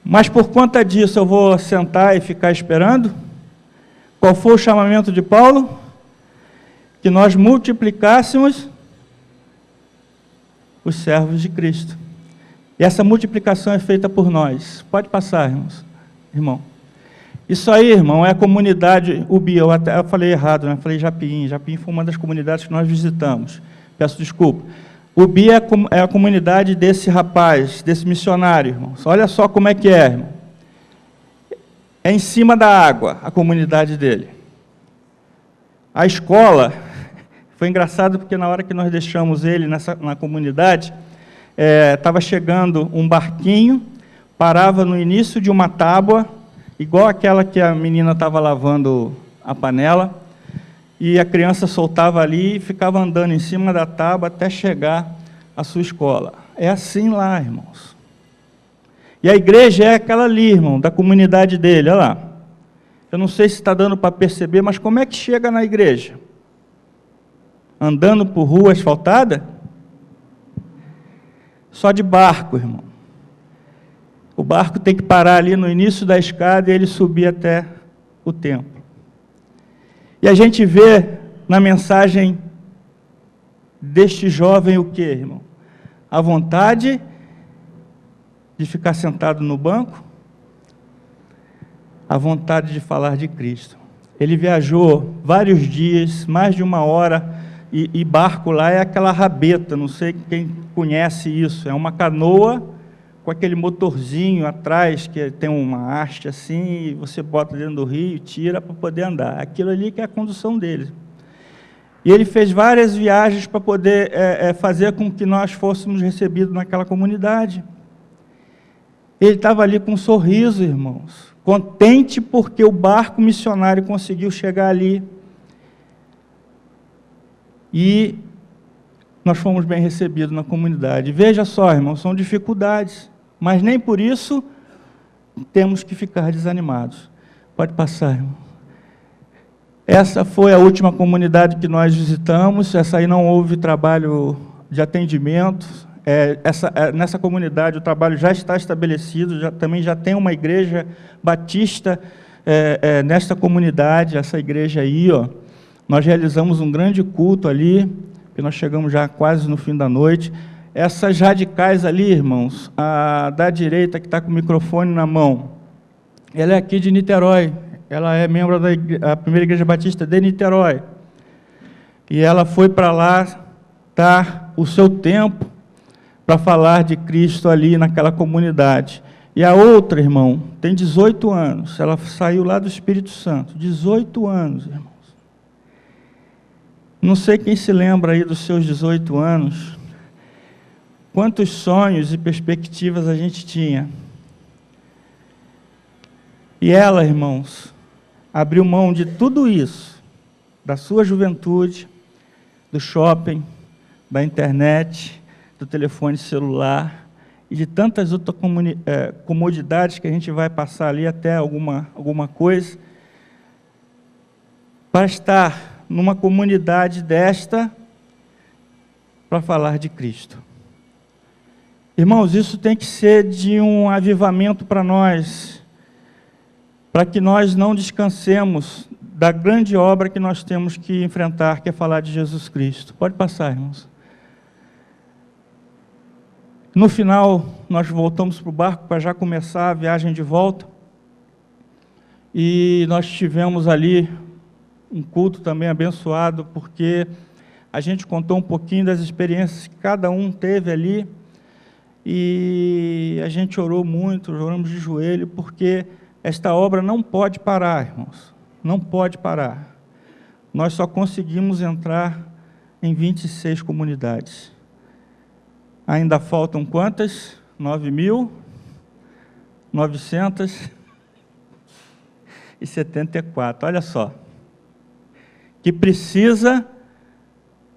[SPEAKER 1] Mas por conta disso eu vou sentar e ficar esperando? Qual foi o chamamento de Paulo? Que nós multiplicássemos os servos de Cristo. E essa multiplicação é feita por nós. Pode passar, irmãos. Irmão. Isso aí, irmão, é a comunidade UBI. Eu falei errado, né? Falei Japim. Japim foi uma das comunidades que nós visitamos. Peço desculpa. O BI é a comunidade desse rapaz, desse missionário, irmãos. Olha só como é que é, irmão. É em cima da água, a comunidade dele. A escola, foi engraçado porque na hora que nós deixamos ele na comunidade, estava chegando um barquinho, parava no início de uma tábua, igual aquela que a menina estava lavando a panela, e a criança soltava ali e ficava andando em cima da tábua até chegar à sua escola. É assim lá, irmãos. E a igreja é aquela ali, irmão, da comunidade dele, olha lá. Eu não sei se está dando para perceber, mas como é que chega na igreja? Andando por rua asfaltada? Só de barco, irmão. O barco tem que parar ali no início da escada e ele subir até o templo. E a gente vê na mensagem deste jovem o que, irmão? A vontade de ficar sentado no banco, a vontade de falar de Cristo. Ele viajou vários dias, mais de 1 hora E barco lá é aquela rabeta, não sei quem conhece isso, é uma canoa com aquele motorzinho atrás, que tem uma haste assim, e você bota dentro do rio, tira para poder andar. Aquilo ali que é a condução dele. E ele fez várias viagens para poder fazer com que nós fôssemos recebidos naquela comunidade. Ele estava ali com um sorriso, irmãos, contente porque o barco missionário conseguiu chegar ali. E nós fomos bem recebidos na comunidade. Veja só, irmãos, são dificuldades, mas nem por isso temos que ficar desanimados. Pode passar, irmão. Essa foi a última comunidade que nós visitamos. Essa aí não houve trabalho de atendimento. Nessa comunidade o trabalho já está estabelecido, também já tem uma igreja batista nesta comunidade, essa igreja aí, ó. Nós realizamos um grande culto ali, que nós chegamos já quase no fim da noite. Essas radicais ali, irmãos, a da direita que está com o microfone na mão, ela é aqui de Niterói, ela é membro da Primeira Igreja Batista de Niterói. E ela foi para lá dar o seu tempo para falar de Cristo ali naquela comunidade. E a outra, irmão, tem 18 anos, ela saiu lá do Espírito Santo, 18 anos, irmãos. Não sei quem se lembra aí dos seus 18 anos, quantos sonhos e perspectivas a gente tinha. E ela, irmãos, abriu mão de tudo isso, da sua juventude, do shopping, da internet, do telefone celular e de tantas outras comodidades que a gente vai passar ali até alguma coisa, para estar numa comunidade desta, para falar de Cristo. Irmãos, isso tem que ser de um avivamento para nós, para que nós não descansemos da grande obra que nós temos que enfrentar, que é falar de Jesus Cristo. Pode passar, irmãos. No final, nós voltamos para o barco para já começar a viagem de volta, e nós tivemos ali um culto também abençoado, porque a gente contou um pouquinho das experiências que cada um teve ali, e a gente orou muito, oramos de joelho, porque esta obra não pode parar, irmãos, não pode parar. Nós só conseguimos entrar em 26 comunidades. Ainda faltam quantas? 9.974, olha só. Que precisa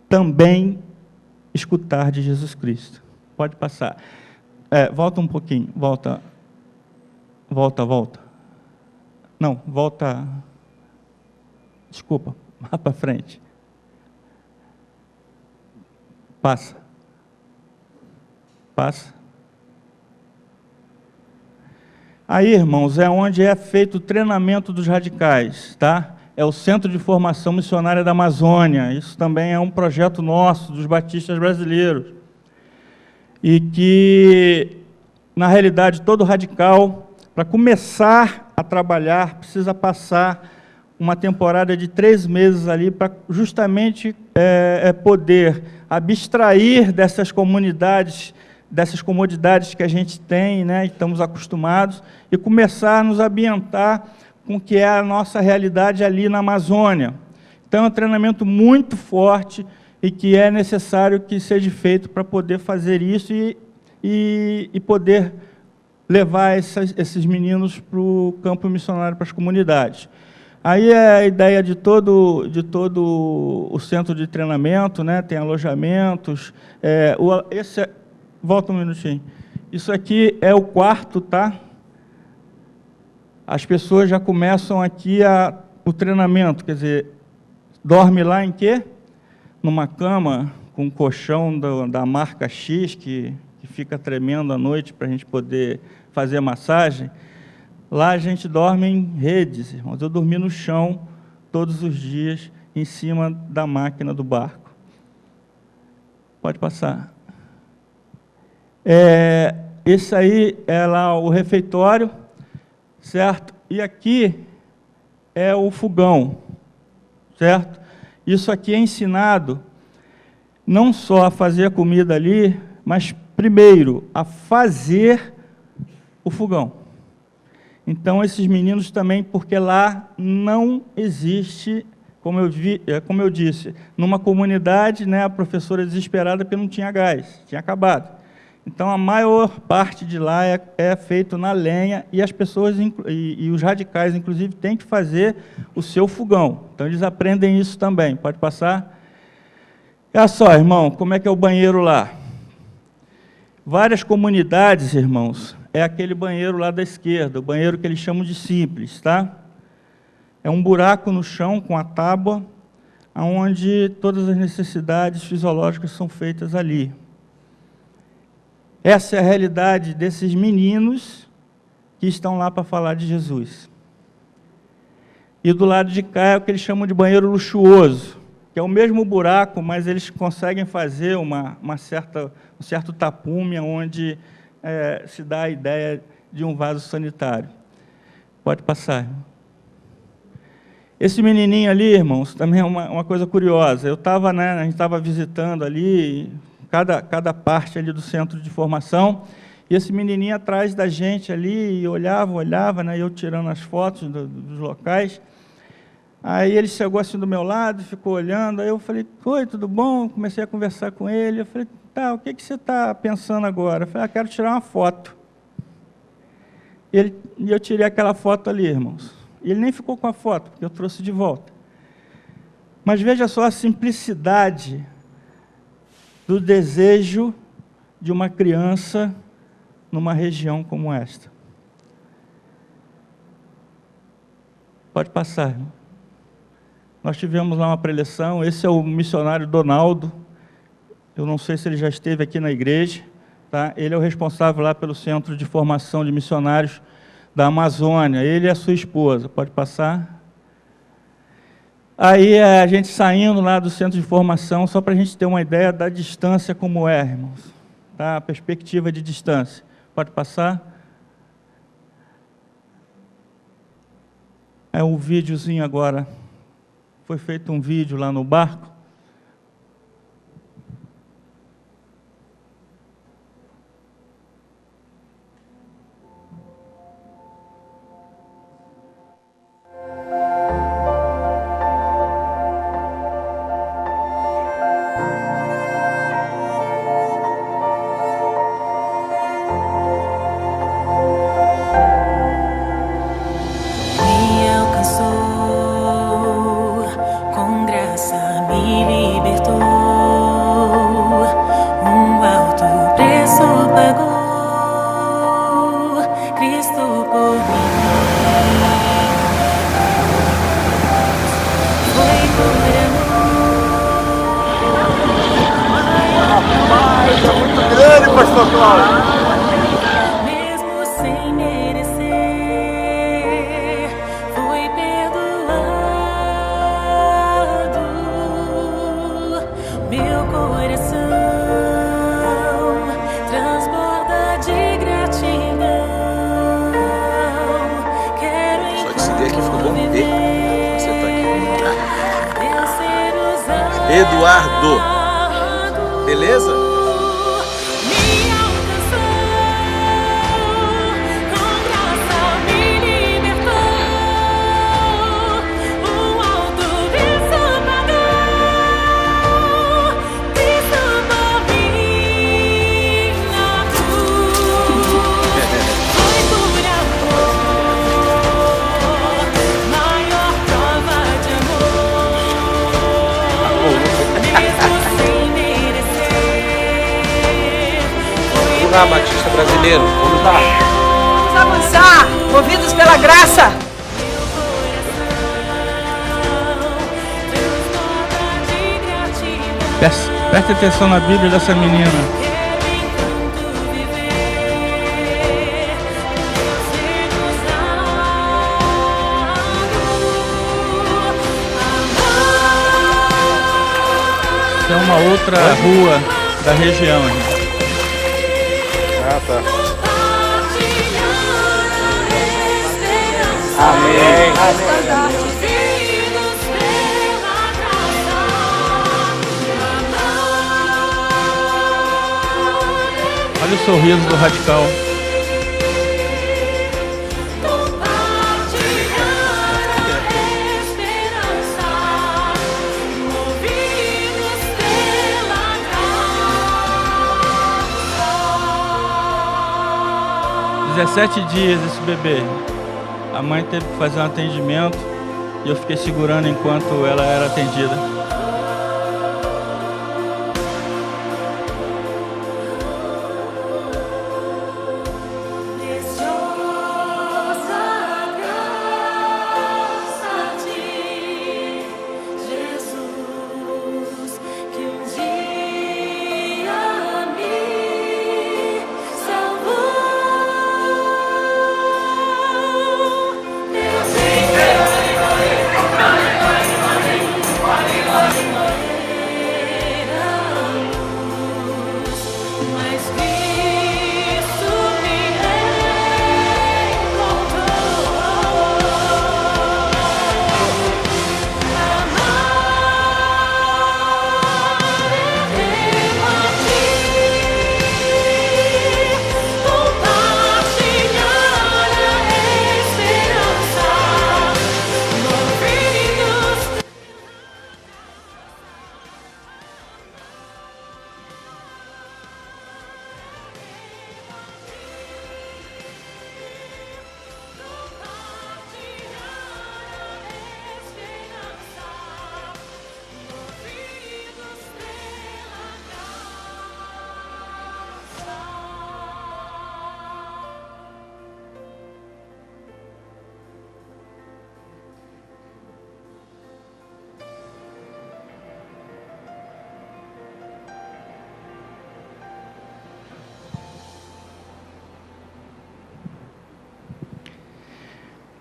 [SPEAKER 1] também escutar de Jesus Cristo. Pode passar. Volta um pouquinho, volta. Não, volta. Desculpa, lá para frente. Passa. Aí, irmãos, é onde é feito o treinamento dos radicais, tá? É o Centro de Formação Missionária da Amazônia. Isso também é um projeto nosso, dos batistas brasileiros. E que, na realidade, todo radical, para começar a trabalhar, precisa passar uma temporada de 3 meses ali, para justamente poder abstrair dessas comunidades, dessas comodidades que a gente tem, né, estamos acostumados, e começar a nos ambientar com o que é a nossa realidade ali na Amazônia. Então, é um treinamento muito forte e que é necessário que seja feito para poder fazer isso e poder levar esses meninos para o campo missionário, para as comunidades. Aí é a ideia de todo o centro de treinamento, né? Tem alojamentos. Volta um minutinho. Isso aqui é o quarto, tá? As pessoas já começam aqui o treinamento, quer dizer, dorme lá em quê? Numa cama com um colchão da marca X, que fica tremendo à noite para a gente poder fazer a massagem. Lá a gente dorme em redes, irmãos. Eu dormi no chão todos os dias, em cima da máquina do barco. Pode passar. Esse aí é lá o refeitório, certo? E aqui é o fogão, certo? Isso aqui é ensinado não só a fazer a comida ali, mas primeiro a fazer o fogão. Então, esses meninos também, porque lá não existe, como eu disse, numa comunidade, né, a professora desesperada porque não tinha gás, tinha acabado. Então, a maior parte de lá é feito na lenha, e as pessoas, e os radicais, inclusive, têm que fazer o seu fogão. Então, eles aprendem isso também. Pode passar? Olha só, irmão, como é que é o banheiro lá? Várias comunidades, irmãos, é aquele banheiro lá da esquerda, o banheiro que eles chamam de simples, tá? É um buraco no chão com a tábua, onde todas as necessidades fisiológicas são feitas ali. Essa é a realidade desses meninos que estão lá para falar de Jesus. E do lado de cá é o que eles chamam de banheiro luxuoso, que é o mesmo buraco, mas eles conseguem fazer um certo tapume, onde se dá a ideia de um vaso sanitário. Pode passar. Esse menininho ali, irmãos, também é uma coisa curiosa. A gente estava visitando ali cada parte ali do centro de formação, e esse menininho atrás da gente ali, e olhava, né, eu tirando as fotos dos locais. Aí ele chegou assim do meu lado, ficou olhando, aí eu falei, oi, tudo bom? Comecei a conversar com ele, eu falei, tá, o que você está pensando agora? Eu falei, quero tirar uma foto. E eu tirei aquela foto ali, irmãos. E ele nem ficou com a foto, porque eu trouxe de volta. Mas veja só a simplicidade do desejo de uma criança numa região como esta. Pode passar, irmão. Nós tivemos lá uma preleção, esse é o missionário Donaldo, eu não sei se ele já esteve aqui na igreja, tá? Ele é o responsável lá pelo Centro de Formação de Missionários da Amazônia, ele e a sua esposa. Pode passar? Aí a gente saindo lá do centro de formação, só para a gente ter uma ideia da distância como é, irmãos. Tá? A perspectiva de distância. Pode passar? É um videozinho agora. Foi feito um vídeo lá no barco.
[SPEAKER 4] Mesmo sem merecer, fui perdoado. Meu coração transborda de gratidão. Quero
[SPEAKER 5] só de se ver aqui ficou bom ver. Você tá aqui. Eduardo, beleza? Batista brasileiro, vamos lá.
[SPEAKER 6] Vamos avançar, movidos pela graça.
[SPEAKER 1] Preste atenção na Bíblia dessa menina. Essa é uma outra rua da região.
[SPEAKER 2] Ah, tá.
[SPEAKER 5] Amém.
[SPEAKER 1] Olha o sorriso do radical.
[SPEAKER 4] Movidos
[SPEAKER 1] 17 dias esse bebê. A mãe teve que fazer um atendimento e eu fiquei segurando enquanto ela era atendida.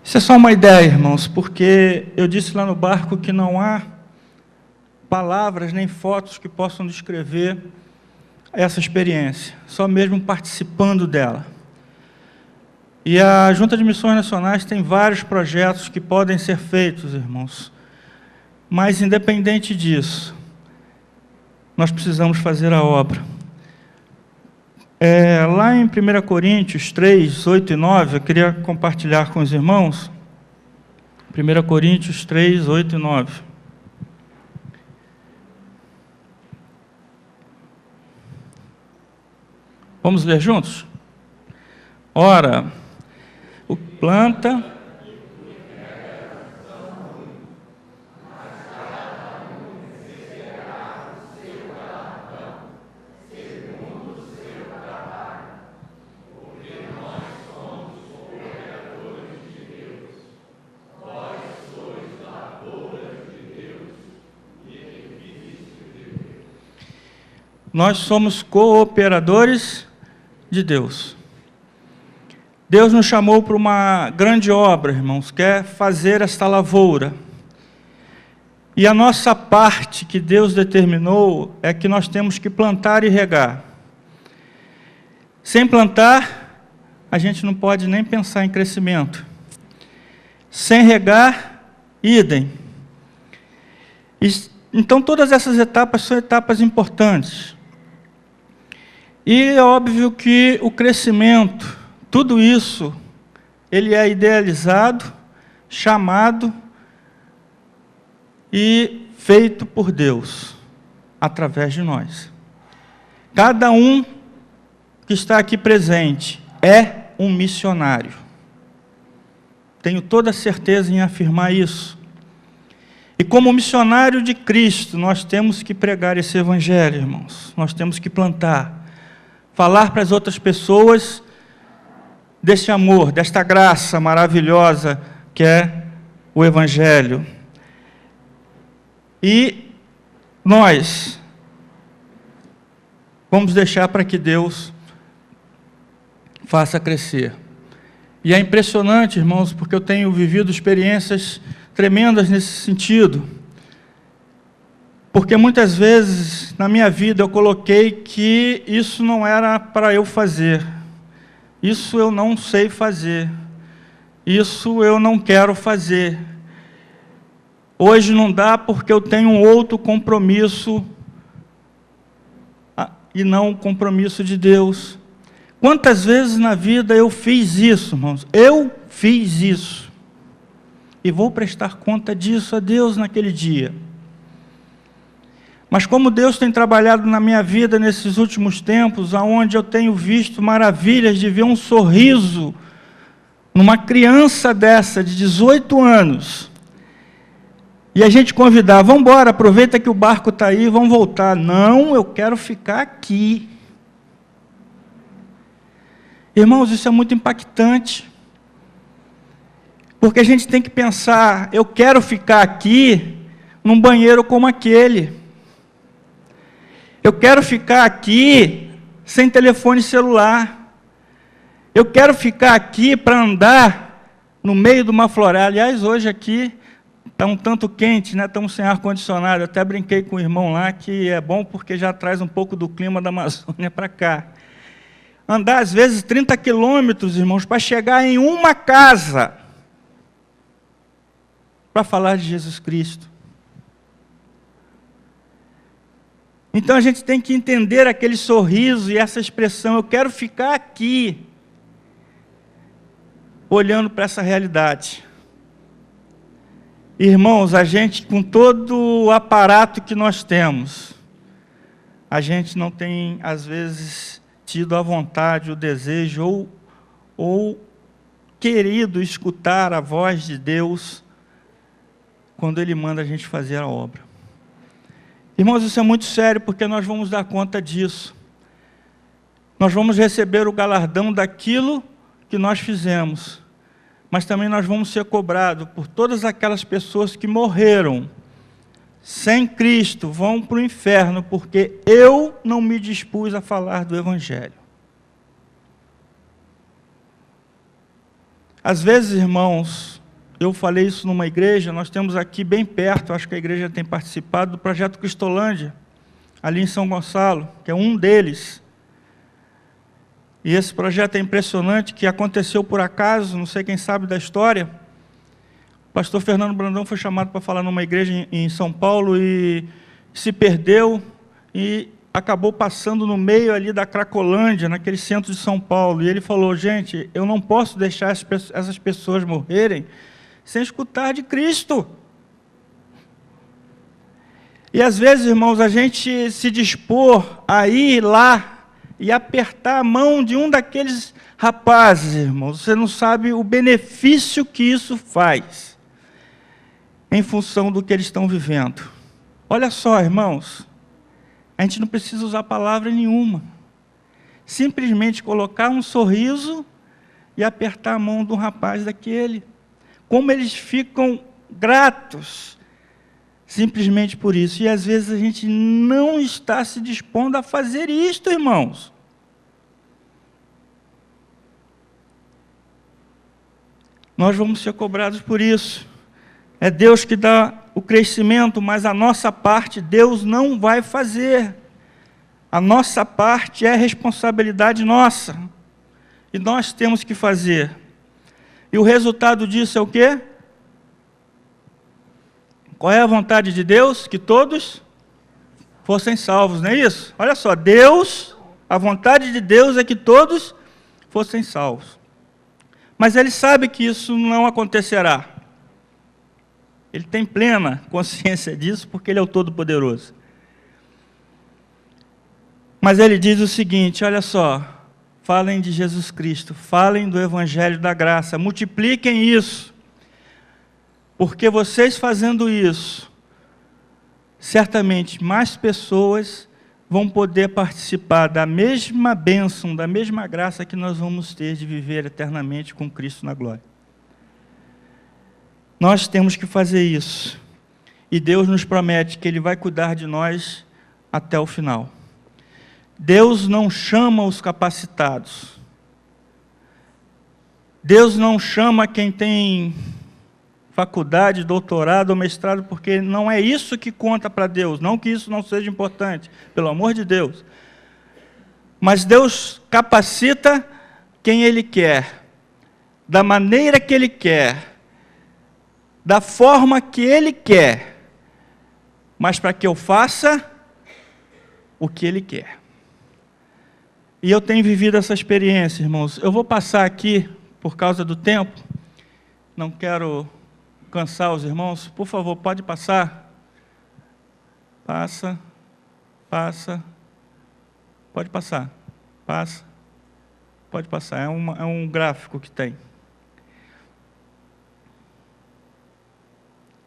[SPEAKER 1] Isso é só uma ideia, irmãos, porque eu disse lá no barco que não há palavras nem fotos que possam descrever essa experiência, só mesmo participando dela. E a Junta de Missões Nacionais tem vários projetos que podem ser feitos, irmãos, mas independente disso, nós precisamos fazer a obra. Lá em 1 Coríntios 3, 8 e 9, eu queria compartilhar com os irmãos. 1 Coríntios 3, 8 e 9. Vamos ler juntos? Ora, o que planta... Nós somos cooperadores de Deus. Deus nos chamou para uma grande obra, irmãos, que é fazer esta lavoura. E a nossa parte que Deus determinou é que nós temos que plantar e regar. Sem plantar, a gente não pode nem pensar em crescimento. Sem regar, idem. Então, todas essas etapas são etapas importantes. E é óbvio que o crescimento, tudo isso, ele é idealizado, chamado e feito por Deus, através de nós. Cada um que está aqui presente é um missionário. Tenho toda a certeza em afirmar isso. E como missionário de Cristo, nós temos que pregar esse evangelho, irmãos. Nós temos que plantar. Falar para as outras pessoas deste amor, desta graça maravilhosa que é o Evangelho. E nós vamos deixar para que Deus faça crescer. E é impressionante, irmãos, porque eu tenho vivido experiências tremendas nesse sentido. Porque muitas vezes na minha vida eu coloquei que isso não era para eu fazer. Isso eu não sei fazer. Isso eu não quero fazer. Hoje não dá porque eu tenho um outro compromisso e não o compromisso de Deus. Quantas vezes na vida eu fiz isso, irmãos? Eu fiz isso. E vou prestar conta disso a Deus naquele dia. Mas como Deus tem trabalhado na minha vida nesses últimos tempos, onde eu tenho visto maravilhas de ver um sorriso numa criança dessa, de 18 anos, e a gente convidar, vamos embora, aproveita que o barco está aí, vamos voltar. Não, eu quero ficar aqui. Irmãos, isso é muito impactante, porque a gente tem que pensar, eu quero ficar aqui num banheiro como aquele. Eu quero ficar aqui sem telefone celular. Eu quero ficar aqui para andar no meio de uma floresta. Aliás, hoje aqui está um tanto quente, né? Estamos sem ar-condicionado. Eu até brinquei com o irmão lá, que é bom porque já traz um pouco do clima da Amazônia para cá. Andar, às vezes, 30 quilômetros, irmãos, para chegar em uma casa para falar de Jesus Cristo. Então, a gente tem que entender aquele sorriso e essa expressão, eu quero ficar aqui, olhando para essa realidade. Irmãos, a gente, com todo o aparato que nós temos, a gente não tem, às vezes, tido a vontade, o desejo, ou querido escutar a voz de Deus, quando Ele manda a gente fazer a obra. Irmãos, isso é muito sério, porque nós vamos dar conta disso. Nós vamos receber o galardão daquilo que nós fizemos, mas também nós vamos ser cobrados por todas aquelas pessoas que morreram sem Cristo, vão para o inferno, porque eu não me dispus a falar do Evangelho. Às vezes, irmãos, eu falei isso numa igreja, nós temos aqui bem perto, acho que a igreja tem participado do projeto Cristolândia, ali em São Gonçalo, que é um deles. E esse projeto é impressionante, que aconteceu por acaso, não sei quem sabe da história. O pastor Fernando Brandão foi chamado para falar numa igreja em São Paulo e se perdeu e acabou passando no meio ali da Cracolândia, naquele centro de São Paulo. E ele falou, gente, eu não posso deixar essas pessoas morrerem sem escutar de Cristo. E às vezes, irmãos, a gente se dispor a ir lá e apertar a mão de um daqueles rapazes, irmãos, você não sabe o benefício que isso faz em função do que eles estão vivendo. Olha só, irmãos, a gente não precisa usar palavra nenhuma. Simplesmente colocar um sorriso e apertar a mão de um rapaz daquele. Como eles ficam gratos, simplesmente por isso. E às vezes a gente não está se dispondo a fazer isto, irmãos. Nós vamos ser cobrados por isso. É Deus que dá o crescimento, mas a nossa parte Deus não vai fazer. A nossa parte é responsabilidade nossa. E nós temos que fazer. E o resultado disso é o quê? Qual é a vontade de Deus? Que todos fossem salvos, não é isso? Olha só, Deus, a vontade de Deus é que todos fossem salvos. Mas Ele sabe que isso não acontecerá. Ele tem plena consciência disso, porque Ele é o Todo-Poderoso. Mas Ele diz o seguinte, olha só, falem de Jesus Cristo, falem do Evangelho da Graça, multipliquem isso, porque vocês fazendo isso, certamente mais pessoas vão poder participar da mesma bênção, da mesma graça que nós vamos ter de viver eternamente com Cristo na glória. Nós temos que fazer isso. E Deus nos promete que Ele vai cuidar de nós até o final. Deus não chama os capacitados. Deus não chama quem tem faculdade, doutorado ou mestrado, porque não é isso que conta para Deus. Não que isso não seja importante, pelo amor de Deus. Mas Deus capacita quem Ele quer, da maneira que Ele quer, da forma que Ele quer, mas para que eu faça o que Ele quer. E eu tenho vivido essa experiência, irmãos. Eu vou passar aqui, por causa do tempo, não quero cansar os irmãos. Por favor, pode passar. Passa, passa, pode passar, passa, pode passar. É um gráfico que tem.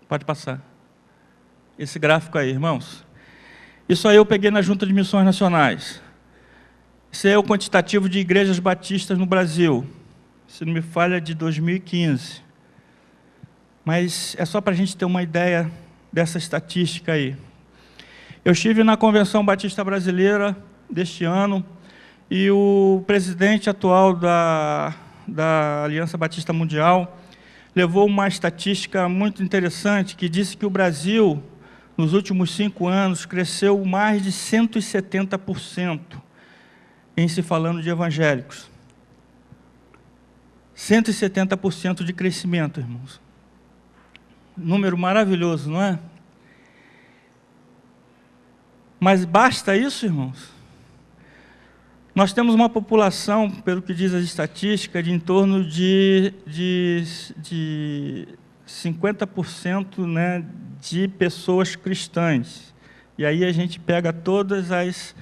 [SPEAKER 1] Pode passar. Esse gráfico aí, irmãos. Isso aí eu peguei na Junta de Missões Nacionais. Esse é o quantitativo de igrejas batistas no Brasil. Se não me falha, de 2015. Mas é só para a gente ter uma ideia dessa estatística aí. Eu estive na Convenção Batista Brasileira deste ano e o presidente atual da Aliança Batista Mundial levou uma estatística muito interessante que disse que o Brasil, nos últimos 5 anos, cresceu mais de 170% em se falando de evangélicos. 170% de crescimento, irmãos. Número maravilhoso, não é? Mas basta isso, irmãos? Nós temos uma população, pelo que diz as estatísticas, de em torno de 50%, né, de pessoas cristãs. E aí a gente pega todas as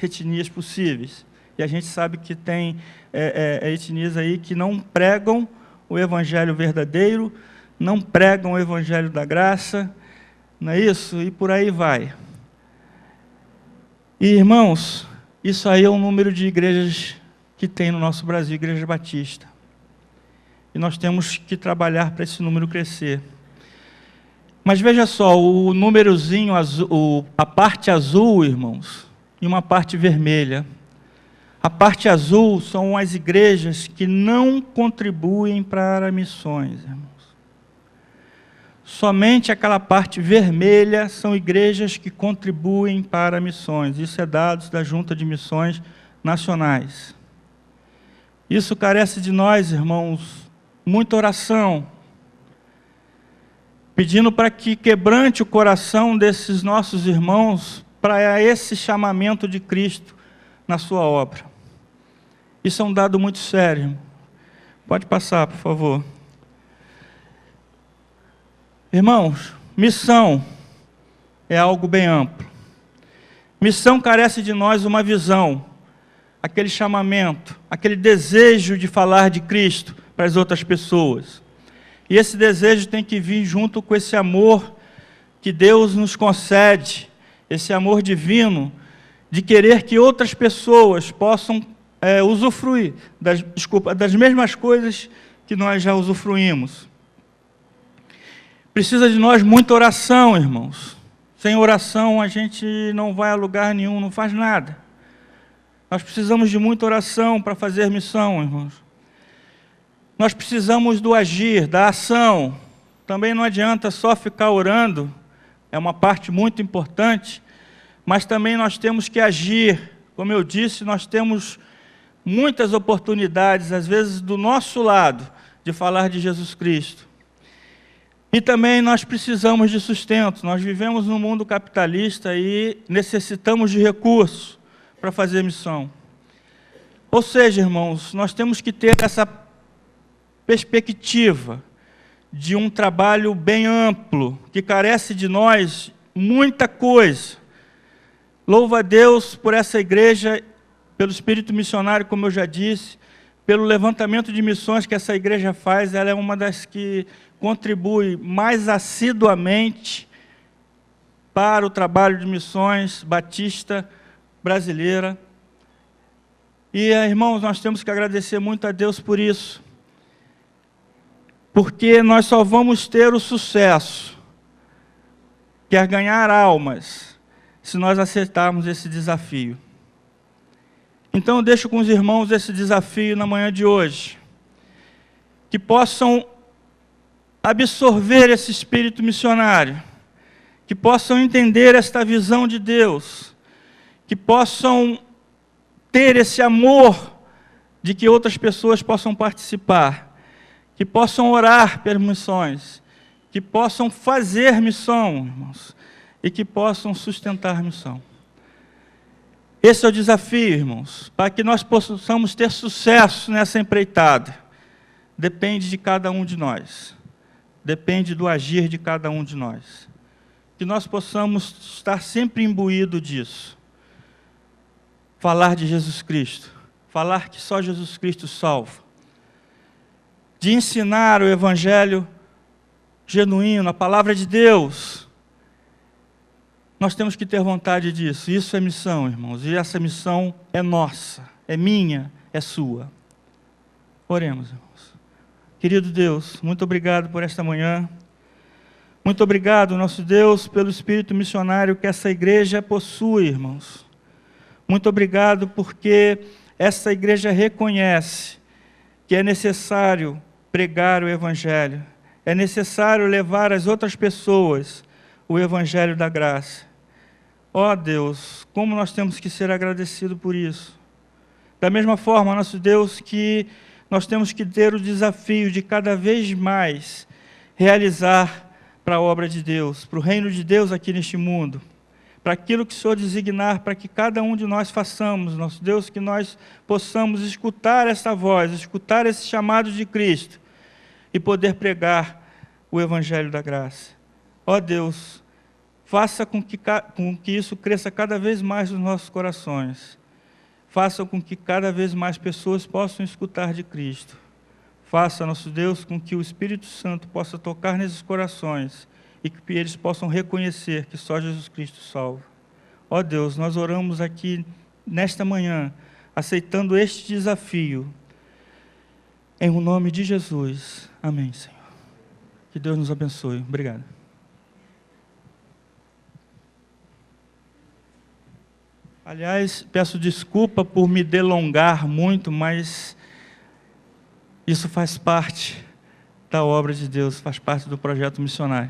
[SPEAKER 1] etnias possíveis. E a gente sabe que tem etnias aí que não pregam o evangelho verdadeiro, não pregam o evangelho da graça, não é isso? E por aí vai. E, irmãos, isso aí é o número de igrejas que tem no nosso Brasil, igreja batista. E nós temos que trabalhar para esse número crescer. Mas veja só, o númerozinho azul, a parte azul, irmãos, e uma parte vermelha. A parte azul são as igrejas que não contribuem para missões, irmãos. Somente aquela parte vermelha são igrejas que contribuem para missões. Isso é dados da Junta de Missões Nacionais. Isso carece de nós, irmãos, muita oração, pedindo para que quebrante o coração desses nossos irmãos para esse chamamento de Cristo na sua obra. Isso é um dado muito sério, irmão. Pode passar, por favor. Irmãos, missão é algo bem amplo. Missão carece de nós uma visão, aquele chamamento, aquele desejo de falar de Cristo para as outras pessoas. E esse desejo tem que vir junto com esse amor que Deus nos concede, esse amor divino, de querer que outras pessoas possam usufruir das mesmas coisas que nós já usufruímos. Precisa de nós muita oração, irmãos. Sem oração a gente não vai a lugar nenhum, não faz nada. Nós precisamos de muita oração para fazer missão, irmãos. Nós precisamos do agir, da ação. Também não adianta só ficar orando, é uma parte muito importante, mas também nós temos que agir. Como eu disse, nós temos muitas oportunidades, às vezes do nosso lado, de falar de Jesus Cristo. E também nós precisamos de sustento. Nós vivemos num mundo capitalista e necessitamos de recursos para fazer missão. Ou seja, irmãos, nós temos que ter essa perspectiva de um trabalho bem amplo, que carece de nós muita coisa. Louva a Deus por essa igreja, pelo espírito missionário, como eu já disse, pelo levantamento de missões que essa igreja faz. Ela é uma das que contribui mais assiduamente para o trabalho de missões batista brasileira. E, irmãos, nós temos que agradecer muito a Deus por isso, porque nós só vamos ter o sucesso, quer ganhar almas, se nós aceitarmos esse desafio. Então eu deixo com os irmãos esse desafio na manhã de hoje, que possam absorver esse espírito missionário, que possam entender esta visão de Deus, que possam ter esse amor de que outras pessoas possam participar, que possam orar pelas missões, que possam fazer missão, irmãos, e que possam sustentar missão. Esse é o desafio, irmãos, para que nós possamos ter sucesso nessa empreitada. Depende de cada um de nós. Depende do agir de cada um de nós. Que nós possamos estar sempre imbuídos disso. Falar de Jesus Cristo. Falar que só Jesus Cristo salva. De ensinar o Evangelho genuíno, a palavra de Deus. Nós temos que ter vontade disso. Isso é missão, irmãos. E essa missão é nossa, é minha, é sua. Oremos, irmãos. Querido Deus, muito obrigado por esta manhã. Muito obrigado, nosso Deus, pelo espírito missionário que essa igreja possui, irmãos. Muito obrigado porque essa igreja reconhece que é necessário pregar o Evangelho. É necessário levar às outras pessoas o Evangelho da graça. Ó Deus, como nós temos que ser agradecidos por isso. Da mesma forma, nosso Deus, que nós temos que ter o desafio de cada vez mais realizar para a obra de Deus, para o reino de Deus aqui neste mundo, para aquilo que o Senhor designar, para que cada um de nós façamos, nosso Deus, que nós possamos escutar essa voz, escutar esse chamado de Cristo e poder pregar o Evangelho da graça. Ó Deus, faça com que isso cresça cada vez mais nos nossos corações. Faça com que cada vez mais pessoas possam escutar de Cristo. Faça, nosso Deus, com que o Espírito Santo possa tocar nesses corações e que eles possam reconhecer que só Jesus Cristo salva. Ó Deus, nós oramos aqui nesta manhã, aceitando este desafio. Em o nome de Jesus. Amém, Senhor. Que Deus nos abençoe. Obrigado. Aliás, peço desculpa por me delongar muito, mas isso faz parte da obra de Deus, faz parte do projeto missionário.